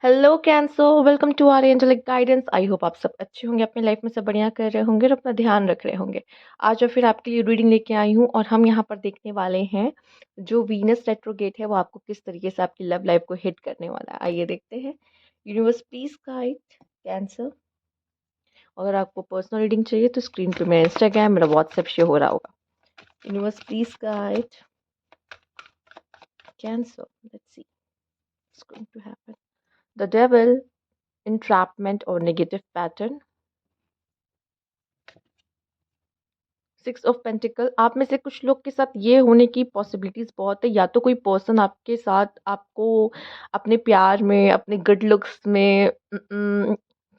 Hello कैंसो, welcome to our angelic guidance. I hope आप सब अच्छे होंगे, अपनी लाइफ में सब बढ़िया कर रहे होंगे और अपना ध्यान रख रहे होंगे। आज और फिर आपके लिए रीडिंग लेके आई हूँ और हम यहाँ पर देखने वाले हैं जो वीनस रेट्रोगेट है वो आपको किस तरीके से आपकी लव लाइफ को हिट करने वाला है। आइए देखते हैं। Universe please guide cancer. अगर आपको पर्सनल रीडिंग चाहिए तो स्क्रीन पे मेरा इंस्टाग्राम, मेरा व्हाट्सएप शो हो रहा होगा। Universe please guide cancer. Let's see what's going to happen. The devil, entrapment or negative pattern। Six of pentacle, आप में से कुछ लोग के साथ ये होने की पॉसिबिलिटीज बहुत है, या तो कोई पर्सन आपके साथ आपको अपने प्यार में, अपने गुड लुक्स में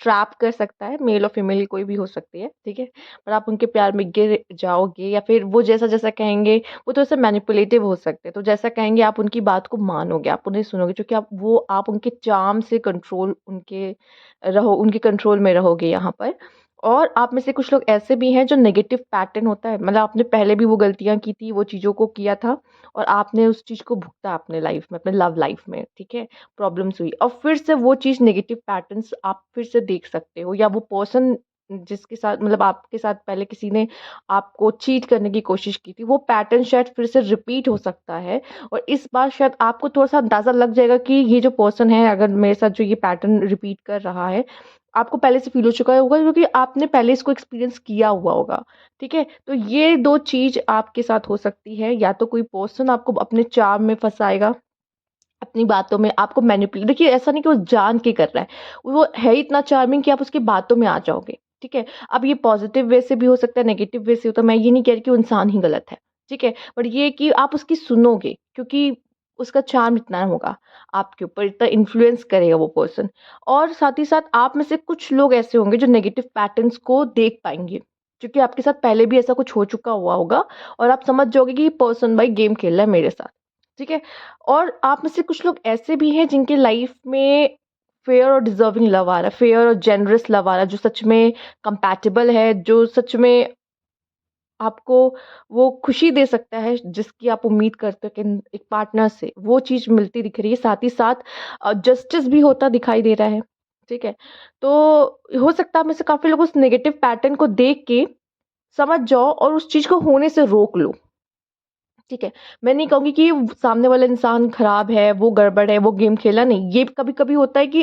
ट्रैप कर सकता है। मेल और फीमेल कोई भी हो सकती है, ठीक है। पर आप उनके प्यार में गिर जाओगे, या फिर वो जैसा जैसा कहेंगे वो तो ऐसे मैनिपुलेटिव हो सकते हैं, तो जैसा कहेंगे आप उनकी बात को मानोगे, आप उन्हें सुनोगे, क्योंकि आप उनके चार्म से कंट्रोल उनके कंट्रोल में रहोगे यहाँ पर। और आप में से कुछ लोग ऐसे भी हैं जो नेगेटिव पैटर्न होता है, मतलब आपने पहले भी वो गलतियां की थी, वो चीज़ों को किया था और आपने उस चीज़ को भुगता अपने लाइफ में, अपने लव लाइफ में, ठीक है। प्रॉब्लम्स हुई और फिर से वो चीज़, नेगेटिव पैटर्न्स आप फिर से देख सकते हो, या वो पर्सन जिसके साथ, मतलब आपके साथ पहले किसी ने आपको चीट करने की कोशिश की थी, वो पैटर्न शायद फिर से रिपीट हो सकता है। और इस बार शायद आपको थोड़ा सा अंदाजा लग जाएगा कि ये जो पर्सन है, अगर मेरे साथ जो ये पैटर्न रिपीट कर रहा है, आपको पहले से फ़ील हो चुका होगा, क्योंकि आपने पहले इसको एक्सपीरियंस किया हुआ होगा, ठीक है? तो ये 2 चीज़ आपके साथ हो सकती है, या तो कोई पर्सन आपको अपने चार्म में फँसाएगा, अपनी बातों में आपको मैनिपुलेट, देखिए ऐसा नहीं कि वो जान के कर रहा है, वो है इतना चार्मिंग कि आप उसकी बातों में आ जाओगे, ठीक है? अब ये पॉज़िटिव वे से भी हो सकता है, नेगेटिव वे से होता है, मैं ये नहीं कह रही कि वो इंसान ही गलत है, ठीक है? बट ये कि आप उसकी सुनोगे, क्योंकि उसका चार्म इतना होगा आपके ऊपर, इतना इन्फ्लुएंस करेगा वो पर्सन। और साथ ही साथ आप में से कुछ लोग ऐसे होंगे जो नेगेटिव पैटर्न्स को देख पाएँगे, क्योंकि आपके साथ पहले भी ऐसा कुछ हो चुका हुआ होगा और आप समझ जाओगे कि ये पर्सन भाई गेम खेल रहा है मेरे साथ, ठीक है? और आप में से कुछ लोग ऐसे भी हैं जिनके लाइफ में फेयर और डिजर्विंग लव आ रहा है, फेयर और जेनरस लव आ रहा है, जो सच में कंपैटिबल है, जो सच में आपको वो खुशी दे सकता है जिसकी आप उम्मीद करते हो कि एक पार्टनर से वो चीज़ मिलती दिख रही है। साथ ही साथ जस्टिस भी होता दिखाई दे रहा है, ठीक है। तो हो सकता है आप में से काफ़ी लोग उस नेगेटिव पैटर्न को देख के समझ जाओ और उस चीज़ को होने से रोक लो, ठीक है। मैं नहीं कहूँगी कि सामने वाला इंसान खराब है, वो गड़बड़ है, वो गेम खेला, नहीं। ये कभी-कभी होता है कि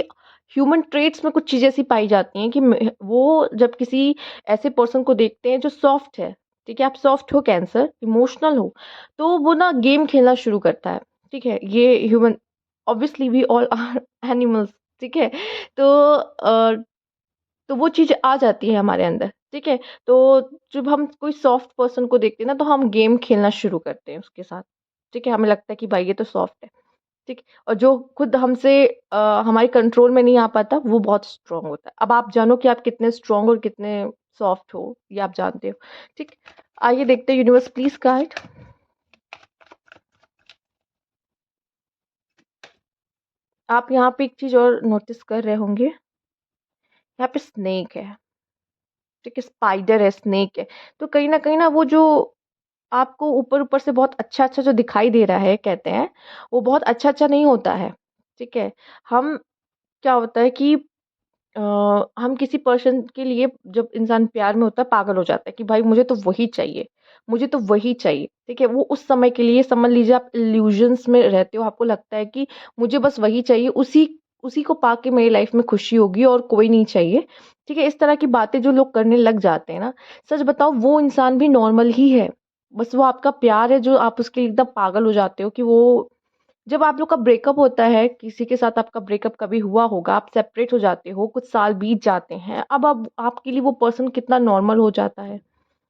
ह्यूमन ट्रेट्स में कुछ चीज़ें ऐसी पाई जाती हैं कि वो जब किसी ऐसे पर्सन को देखते हैं जो सॉफ्ट है, ठीक है। आप सॉफ्ट हो कैंसर, इमोशनल हो, तो वो ना गेम खेलना शुरू करता है, ठीक है। ये human, obviously we all are animals, ठीक है। तो तो वो चीज़ आ जाती है हमारे अंदर, ठीक है? तो जब हम कोई सॉफ्ट पर्सन को देखते हैं ना, तो हम गेम खेलना शुरू करते हैं उसके साथ, ठीक है? हमें लगता है कि भाई ये तो सॉफ्ट है, ठीक है? और जो खुद हमसे हमारे कंट्रोल में नहीं आ पाता, वो बहुत स्ट्रॉन्ग होता है। अब आप जानो कि आप कितने स्ट्रॉन्ग और कितने सॉफ्ट हो, ये आप जानते हो, ठीक? आइए देखते हैं, यूनिवर्स प्लीज़ गाइड। आप यहाँ पे एक चीज़ और नोटिस कर रहे होंगे, यहाँ पे स्नेक है, ठीक है? स्पाइडर है, स्नेक है। तो कहीं न वो जो आपको ऊपर-ऊपर से बहुत अच्छा-अच्छा जो दिखाई दे रहा है, कहते हैं, वो बहुत अच्छा-अच्छा नहीं होता है, ठीक है? हम, क्या होता है कि अ, हम किसी पर्सन के लिए, जब इंसान प्यार में होता है, पागल हो जाता है कि भाई मुझे तो वही चाहिए, मुझे तो वही चाहिए, ठीक है? वो उस समय के लिए समझ लीजिए आप इल्यूजन्स में रहते हो, आपको लगता है कि मुझे बस वही चाहिए, उसी उसी को पाके मेरी लाइफ में खुशी होगी और कोई नहीं चाहिए, ठीक है? इस तरह की बातें जो लोग करने लग जाते हैं ना, सच बताओ वो इंसान भी नॉर्मल ही है, बस वो आपका प्यार है जो आप उसके लिए एकदम पागल हो जाते हो कि वो, जब आप लोग का ब्रेकअप होता है, किसी के साथ आपका ब्रेकअप कभी हुआ होगा, आप सेपरेट हो जाते हो, कुछ साल बीत जाते हैं, अब आपके लिए वो पर्सन कितना नॉर्मल हो जाता है,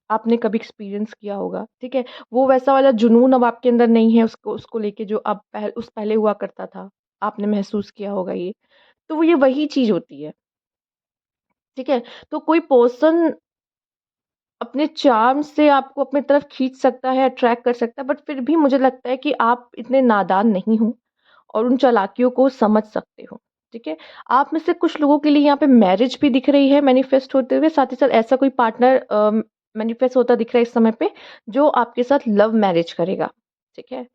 आपने कभी एक्सपीरियंस किया होगा, ठीक है? वो वैसा वाला जुनून अब आपके अंदर नहीं है उसको उसको लेके जो अब पहले हुआ करता था, आपने महसूस किया होगा ये। तो वो ये वही चीज़ होती है, ठीक है? तो कोई पर्सन अपने चार्म से आपको अपनी तरफ खींच सकता है, अट्रैक्ट कर सकता है, बट फिर भी मुझे लगता है कि आप इतने नादान नहीं हो और उन चालाकियों को समझ सकते हो, ठीक है? आप में से कुछ लोगों के लिए यहाँ पे मैरिज भी दिख रही है मैनिफेस्ट होते हुए, साथ ही साथ ऐसा कोई पार्टनर मैनिफेस्ट होता दिख रहा है इस समय पे, जो आपके साथ लव मैरिज करेगा, ठीक है?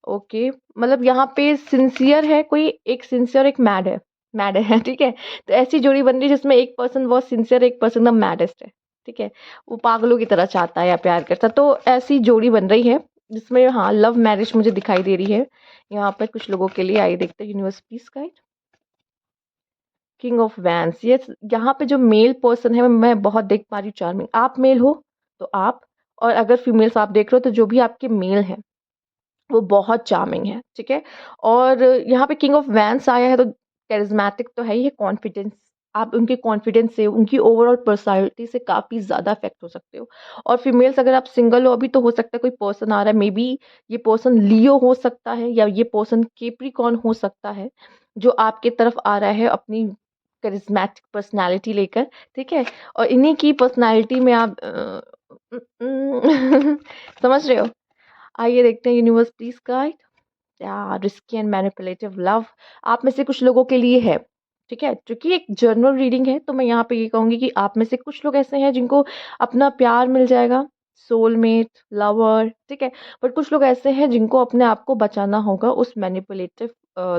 ओके, मतलब यहाँ पे सिंसियर है कोई, एक सिंसियर, एक मैड है, मैड है, ठीक है? तो ऐसी जोड़ी बन रही है जिसमें एक पर्सन बहुत सिंसियर है, एक पर्सन एकदम मैडेस्ट है, ठीक है? वो पागलों की तरह चाहता है या प्यार करता है, तो ऐसी जोड़ी बन रही है जिसमें हाँ, लव मैरिज मुझे दिखाई दे रही है यहाँ पर कुछ लोगों के लिए। आइए देखते हैं universe please guide. King of vents, yes, यहाँ पे जो मेल पर्सन है मैं बहुत देख पा रही हूँ चार्मिंग। आप मेल हो तो आप, और अगर फीमेल्स आप देख रहे हो तो जो भी आपके मेल हैं वो बहुत चार्मिंग है, ठीक है? और यहाँ पे किंग ऑफ वैंस आया है तो कैरिज्मेटिक तो है ही है, कॉन्फिडेंस, आप उनके कॉन्फिडेंस से, उनकी ओवरऑल पर्सनैलिटी से काफ़ी ज़्यादा अफेक्ट हो सकते हो। और फीमेल्स अगर आप सिंगल हो अभी तो हो सकता है कोई पर्सन आ रहा है, मे बी ये पर्सन लियो हो सकता है या ये पर्सन केप्रिकॉर्न हो सकता है, जो आपके तरफ आ रहा है अपनी करिस्मेटिक पर्सनैलिटी लेकर, ठीक है? और इन्हीं की पर्सनैलिटी में आप समझ रहे हो? आइए देखते हैं यूनिवर्स प्लीज गाइड। या रिस्की एंड मैनिपुलेटिव लव आप में से कुछ लोगों के लिए है, ठीक है? क्योंकि एक जर्नल रीडिंग है तो मैं यहाँ पे ये कहूंगी कि आप में से कुछ लोग ऐसे हैं जिनको अपना प्यार मिल जाएगा, सोलमेट, लवर, ठीक है? बट कुछ लोग ऐसे हैं जिनको अपने आप को बचाना होगा उस मैनिपुलेटिव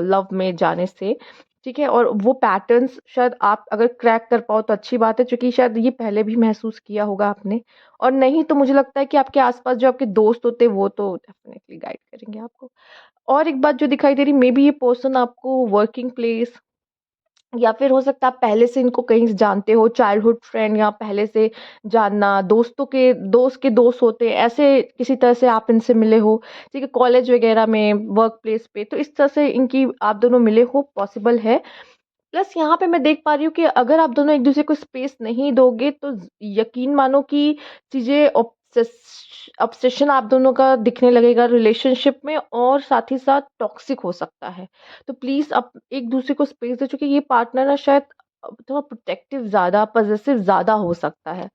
लव में जाने से, ठीक है? और वो पैटर्न्स शायद आप अगर क्रैक कर पाओ तो अच्छी बात है, क्योंकि शायद ये पहले भी महसूस किया होगा आपने, और नहीं तो मुझे लगता है कि आपके आसपास जो आपके दोस्त होते हैं वो तो डेफिनेटली गाइड करेंगे आपको। और एक बात जो दिखाई दे रही, मे बी ये पर्सन आपको वर्किंग प्लेस या फिर हो सकता है आप पहले से इनको कहीं से जानते हो, चाइल्डहुड फ्रेंड या पहले से जानना, दोस्तों के दोस्त होते हैं, ऐसे किसी तरह से आप इनसे मिले हो, ठीक है? कॉलेज वगैरह में, वर्क प्लेस पे, तो इस तरह से इनकी आप दोनों मिले हो, पॉसिबल है। प्लस यहाँ पे मैं देख पा रही हूँ कि अगर आप दोनों एक-दूसरे को स्पेस नहीं दोगे तो यकीन मानो कि चीज़ें ऑब्सेशन आप दोनों का दिखने लगेगा रिलेशनशिप में, और साथ ही साथ टॉक्सिक हो सकता है। तो प्लीज़ आप एक-दूसरे को स्पेस दो, चूँकि ये पार्टनर ना शायद थोड़ा प्रोटेक्टिव ज़्यादा, पॉसेसिव ज़्यादा हो सकता है,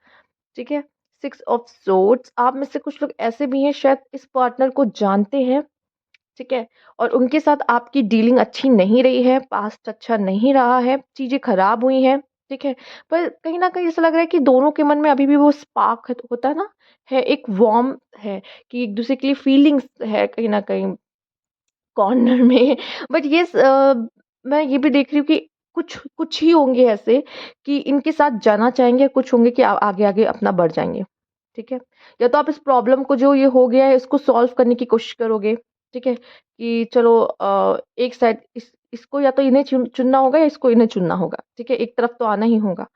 ठीक है? सिक्स ऑफ सोर्ड्स आप में से कुछ लोग ऐसे भी हैं शायद इस पार्टनर को जानते हैं, ठीक है? और उनके साथ आपकी डीलिंग अच्छी नहीं रही है, पास्ट अच्छा नहीं रहा है, चीज़ें खराब हुई हैं, ठीक है? पर कहीं न कहीं ऐसा लग रहा है कि दोनों के मन में अभी भी वो स्पार्क है, होता है ना, है एक वार्म्थ है कि एक-दूसरे के लिए फीलिंग्स है कहीं न कहीं कॉर्नर में। बट मैं ये भी देख रही हूँ कि कुछ कुछ ही होंगे ऐसे कि इनके साथ जाना चाहेंगे, कुछ होंगे कि आगे-आगे अपना बढ़ जाएँगे, ठीक है? या तो आप इस प्रॉब्लम को जो ये हो गया है इसको सॉल्व करने की कोशिश करोगे, ठीक है? कि चलो एक साइड इसको या तो इन्हें चुनना होगा या इसको इन्हें चुनना होगा, ठीक है? एक तरफ तो आना ही होगा।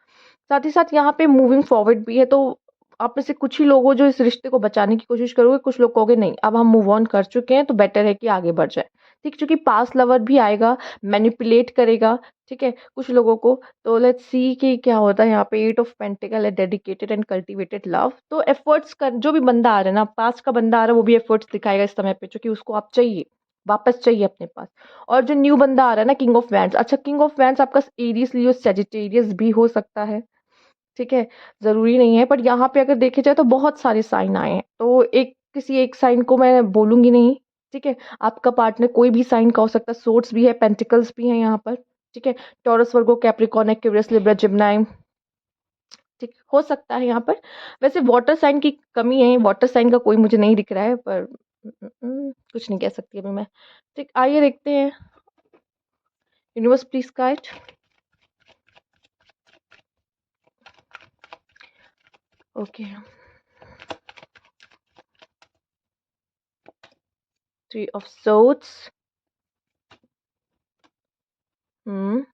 साथ ही साथ यहाँ पे मूविंग फॉरवर्ड भी है, तो आप में से कुछ ही लोग हो जो इस रिश्ते को बचाने की कोशिश करोगे, कुछ लोग कहोगे नहीं अब हम मूव ऑन कर चुके हैं तो बेटर है कि आगे बढ़ जाए, ठीक? क्योंकि पास्ट लवर भी आएगा, मैनिपुलेट करेगा, ठीक है, कुछ लोगों को। तो लेट्स सी कि क्या होता है यहाँ पे। एट ऑफ पेंटिकल है, डेडिकेटेड एंड कल्टिवेटेड लव। तो एफर्ट्स कर, जो भी बंदा आ रहा है ना, पास्ट का बंदा आ रहा है, वो भी एफर्ट्स दिखाएगा इस समय पे, क्योंकि उसको आप चाहिए, वापस चाहिए अपने पास। और जो न्यू बंदा आ रहा है ना, किंग ऑफ वैंड्स, अच्छा किंग ऑफ वैंड्स आपका एरीज लियो सेजिटेरियस भी हो सकता है, ठीक है? ज़रूरी नहीं है, पर यहाँ पे अगर देखे जाए तो बहुत सारे साइन आए हैं, तो एक किसी एक साइन को मैं बोलूँगी नहीं, ठीक है? आपका पार्टनर कोई भी साइन का हो सकता है, सोर्ड्स भी है, पेंटिकल्स भी हैं यहाँ पर, ठीक है? टॉरस, वर्गो, कैप्रिकॉर्न, एक्वेरियस, लिब्रा, जेमिनी, ठीक हो सकता है यहाँ पर। वैसे वाटर साइन की कमी है, वाटर साइन का कोई मुझे नहीं दिख रहा है, पर कुछ नहीं कह सकती अभी मैं। ठीक, आइए देखते हैं universe please guide. Okay, 3 of swords. हुँ।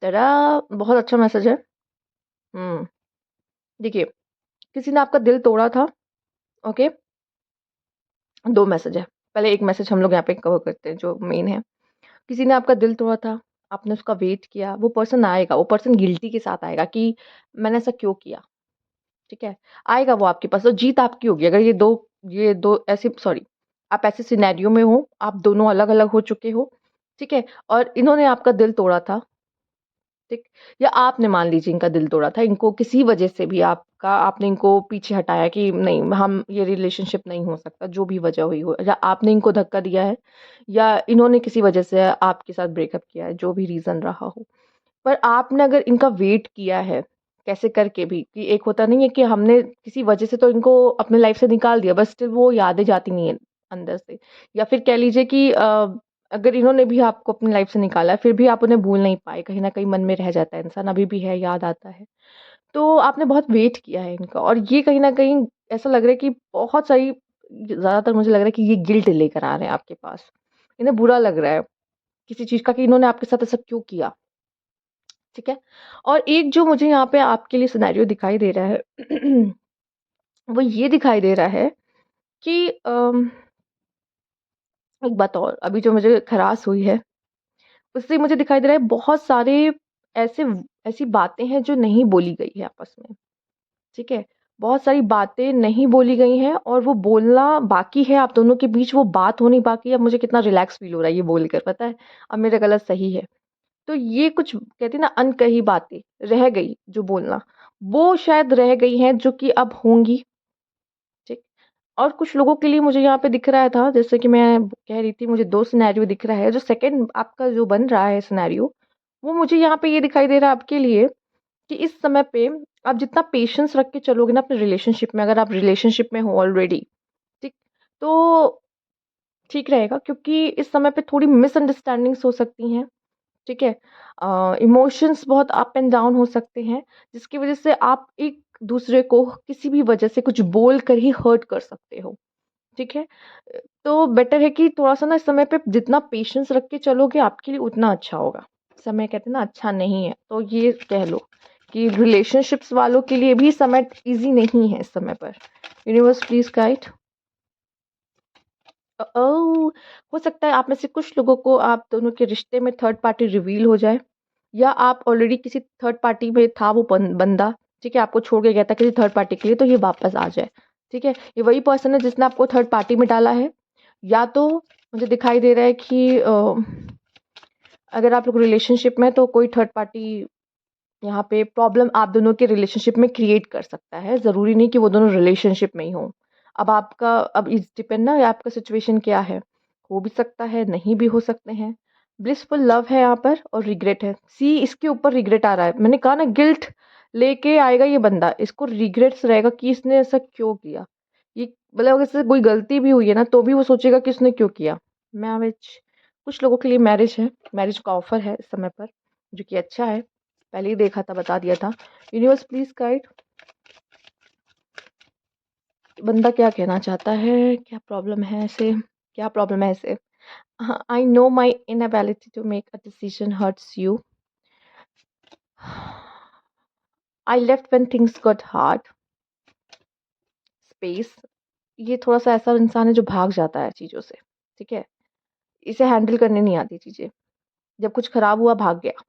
तड़ा! बहुत अच्छा मैसेज है। हुँ, देखिए, किसी ने आपका दिल तोड़ा था, ओके? 2 मैसेज है। पहले एक मैसेज हम लोग यहाँ पे कवर करते हैं जो मेन है। किसी ने आपका दिल तोड़ा था, आपने उसका वेट किया, वो पर्सन आएगा, वो पर्सन गिल्टी के साथ आएगा कि मैंने ऐसा क्यों किया, ठीक है? आएगा वो आपके पास और जीत आपकी होगी। अगर ये दो ऐसे, सॉरी, आप ऐसे सिनेरियो में हो, आप दोनों अलग-अलग हो चुके हो, ठीक है? और इन्होंने आपका दिल तोड़ा था, ठीक? या आपने मान लीजिए इनका दिल तोड़ा था, इनको किसी वजह से भी आपने इनको पीछे हटाया कि नहीं, हम ये रिलेशनशिप नहीं हो सकता, जो भी वजह हुई हो, या आपने इनको धक्का दिया है, या इन्होंने किसी वजह से आपके साथ ब्रेकअप किया है, जो भी रीज़न रहा हो। पर आपने अगर इनका वेट किया है, कैसे करके भी, कि एक होता नहीं है कि हमने किसी वजह से तो इनको अपने लाइफ़ से निकाल दिया, बट स्टिल वो यादें जाती नहीं हैं। अंदर से। या फिर कह लीजिए कि अगर इन्होंने भी आपको अपनी लाइफ से निकाला है, फिर भी आप उन्हें भूल नहीं पाए, कहीं न कहीं मन में रह जाता है इंसान, अभी भी है, याद आता है। तो आपने बहुत वेट किया है इनका, और ये कहीं न कहीं ऐसा लग रहा है कि बहुत सारी, ज़्यादातर मुझे लग रहा है कि ये गिल्ट लेकर आ रहे हैं आपके पास। इन्हें बुरा लग रहा है किसी चीज़ का कि इन्होंने आपके साथ ऐसा क्यों किया, ठीक है? और एक जो मुझे यहाँ पे आपके लिए सिनेरियो दिखाई दे रहा है वो ये दिखाई दे रहा है कि एक बात और अभी जो मुझे खरास हुई है, उससे मुझे दिखाई दे रहा है बहुत सारे ऐसे ऐसी बातें हैं जो नहीं बोली गई है आपस में, ठीक है? बहुत सारी बातें नहीं बोली गई हैं और वो बोलना बाकी है, आप दोनों के बीच वो बात होनी बाकी है। अब मुझे कितना रिलैक्स फ़ील हो रहा है ये बोलकर, पता है? अब मेरा गला सही है। तो ये कुछ कहते हैं ना, अनकही बातें रह गई जो बोलना, वो शायद रह गई हैं जो कि अब होंगी, ठीक? और कुछ लोगों के लिए मुझे यहाँ पे दिख रहा था, जैसे कि मैं कह रही थी, मुझे 2 सिनेरियो दिख रहा है। जो सेकंड आपका जो बन रहा है सिनेरियो, वो मुझे यहाँ पे ये दिखाई दे रहा है आपके लिए कि इस समय पे आप जितना पेशेंस रख के चलोगे ना अपने रिलेशनशिप में, अगर आप रिलेशनशिप में हो ऑलरेडी, ठीक? तो ठीक रहेगा, क्योंकि इस समय पे थोड़ी मिसअंडरस्टैंडिंग्स हो सकती हैं, ठीक है? इमोशंस बहुत अप एंड डाउन हो सकते हैं, जिसकी वज़ह से आप एक-दूसरे को किसी भी वजह से कुछ बोल कर ही हर्ट कर सकते हो, ठीक है? तो बेटर है कि थोड़ा-सा ना इस समय पे जितना पेशेंस रख के चलोगे आपके लिए उतना अच्छा होगा। समय कहते हैं ना अच्छा नहीं है, तो ये कह लो कि रिलेशनशिप्स वालों के लिए भी समय ईज़ी नहीं है इस समय पर। Universe please guide. ओह! हो सकता है आप में से कुछ लोगों को आप दोनों के रिश्ते में थर्ड पार्टी रिवील हो जाए, या आप ऑलरेडी किसी थर्ड पार्टी में था वो बंदा, ठीक है? आपको छोड़ के गया था किसी थर्ड पार्टी के लिए, तो ये वापस आ जाए, ठीक है? ये वही पर्सन है जिसने आपको थर्ड पार्टी में डाला है, या तो मुझे दिखाई दे रहा है कि अगर आप लोग रिलेशनशिप में हैं तो कोई थर्ड पार्टी यहाँ पे प्रॉब्लम आप दोनों के रिलेशनशिप में क्रिएट कर सकता है। ज़रूरी नहीं कि वो दोनों रिलेशनशिप में ही हों। अब इस डिपेंड ना है आपका सिचुएशन क्या है। हो भी सकता है, नहीं भी हो सकते हैं। ब्लिसफुल लव है यहाँ पर और रिग्रेट है। सी इसके ऊपर रिग्रेट आ रहा है। मैंने कहा ना गिल्ट लेके आएगा ये बंदा। इसको रिग्रेट्स रहेगा कि इसने ऐसा क्यों किया? ये मतलब अगर इससे कोई गलती भी हुई है ना तो भी वो सोचेगा कि इसने क्यों किया? मैरिज कुछ लोगों के लिए मैरिज है। मैरिज का ऑफ़र है इस समय पर, जो कि अच्छा है। पहले ही देखा था, बता दिया था। यूनिवर्स प्लीज़ गाइड, बंदा क्या कहना चाहता है? क्या प्रॉब्लम है इसे? क्या प्रॉब्लम है इसे? हाँ, I know my inability to make a decision hurts you. I left when things got hard. Space, ये थोड़ा-सा ऐसा इंसान है जो भाग जाता है चीज़ों से, ठीक है? इसे हैंडल करने नहीं आती चीज़ें। जब कुछ खराब हुआ भाग गया,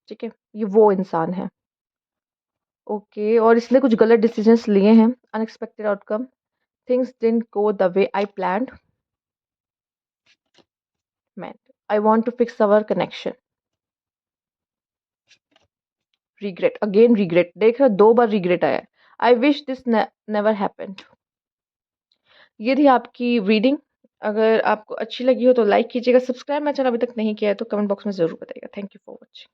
ठीक है? ये वो इंसान है। ओके, और इसने कुछ गलत डिसीजंस लिए हैं, unexpected outcome, things didn't go the way I planned, meant I want to fix our connection. Regret, again regret, देख रहे हो 2 बार regret आया है। I wish this never happened. ये थी आपकी रीडिंग। अगर आपको अच्छी लगी हो तो लाइक कीजिएगा, सब्सक्राइब मेरा चैनल अभी तक नहीं किया है तो कमेंट बॉक्स में ज़रूर बताइएगा। Thank you for watching.